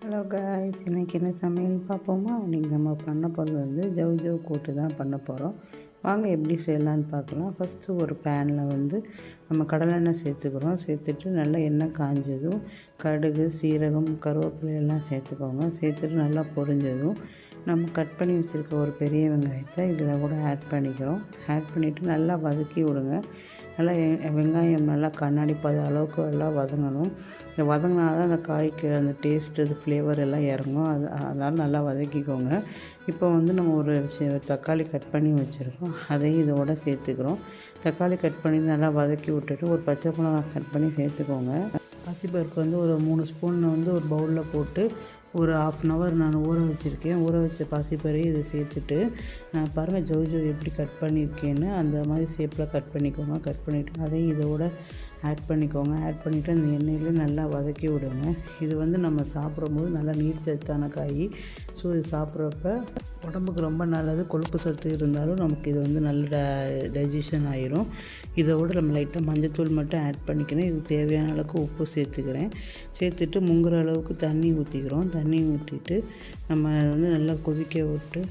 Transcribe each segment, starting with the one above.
Hello guys, இன்றைக்கி என்ன சமையல் பார்ப்போமா? இன்றைக்கி நம்ம பண்ண போகிறது வந்து ஜவ் கூட்டு தான் பண்ண போகிறோம். வாங்க எப்படி செய்யலான்னு பார்க்கலாம். ஃபஸ்ட்டு ஒரு பேனில் வந்து நம்ம கடலெண்ணெய் சேர்த்துக்கிறோம். சேர்த்துட்டு நல்லா எண்ணெய் காஞ்சதும் கடுகு, சீரகம், கருவேப்பிலை எல்லாம் சேர்த்துக்கோங்க. சேர்த்துட்டு நல்லா பொரிஞ்சதும் நம்ம கட் பண்ணி வச்சுருக்க ஒரு பெரிய வெங்காயத்தை இதில் கூட ஆட் பண்ணிக்கிறோம். ஆட் பண்ணிவிட்டு நல்லா வதக்கி விடுங்க. நல்லா வெங்காயம் நல்லா கண்ணாடி அளவுக்கு எல்லாம் வதங்கணும். இந்த வதங்கினா தான் அந்த காய்க்கு அந்த டேஸ்ட்டு, அது ஃப்ளேவர் எல்லாம் இறங்கும். அதனால் நல்லா வதக்கிக்கோங்க. இப்போ வந்து நம்ம ஒரு தக்காளி கட் பண்ணி வச்சுருக்கோம், அதையும் இதோட சேர்த்துக்கிறோம். தக்காளி கட் பண்ணி நல்லா வதக்கி விட்டுட்டு ஒரு பச்சை மிளகாய் கட் பண்ணி சேர்த்துக்கோங்க. பாசிப்பருப்பு வந்து ஒரு 3 ஸ்பூன் வந்து ஒரு பவுலில் போட்டு ஒரு 1/2 hour நான் ஊற வச்சுருக்கேன். ஊற வச்ச பாசிப்பருப்பு இதை சேர்த்துட்டு நான் பாருங்கள் ஜவ் எப்படி கட் பண்ணியிருக்கேன்னு அந்த மாதிரி ஷேப்பில் கட் பண்ணிக்கோங்க. கட் பண்ணிவிட்டு அதையும் இதோட ஆட் பண்ணிக்கோங்க. ஆட் பண்ணிவிட்டு அந்த எண்ணெயில் நல்லா வதக்கி விடுங்க. இது வந்து நம்ம சாப்பிடும்போது நல்லா நீர் சத்தான காய். ஸோ இது சாப்பிட்றப்ப உடம்புக்கு ரொம்ப நல்லது. கொழுப்பு சத்து இருந்தாலும் நமக்கு இது வந்து நல்ல டைஜஷன் ஆயிரும். இதோட நம்ம லைட்டாக மஞ்சத்தூள் மட்டும் ஆட் பண்ணிக்கிறேன். இது தேவையான அளவுக்கு உப்பு சேர்த்துக்கிறேன். சேர்த்துட்டு முங்குற அளவுக்கு தண்ணி ஊற்றிக்கிறோம். தண்ணி ஊற்றிட்டு நம்ம வந்து நல்லா கொதிக்க விட்டு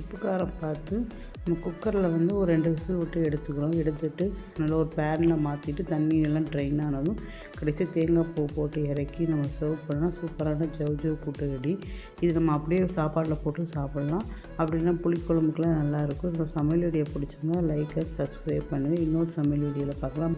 உப்பு காரம் பார்த்து நம்ம குக்கரில் வந்து ஒரு 2 விசில் விட்டு எடுத்துக்கிறோம். எடுத்துட்டு நல்லா ஒரு பேனில் மாற்றிட்டு தண்ணி எல்லாம் ட்ரைன் ஆனதும் கடைசி தேங்காய் பூ போட்டு இறக்கி நம்ம சர்வ் பண்ணால் சூப்பரான ஜவ் கூட்டு ரெடி. இது நம்ம அப்படியே சாப்பாட்டில் போட்டு சாப்பிட்லாம். அப்படின்னா புளிக்குழம்புக்கெலாம் நல்லாயிருக்கும். இந்த சமையல் வீடியோ பிடிச்சிருந்தா லைக், சப்ஸ்கிரைப் பண்ணுங்கள். இன்னொரு சமையல் வீடியோவில் பார்க்கலாம்.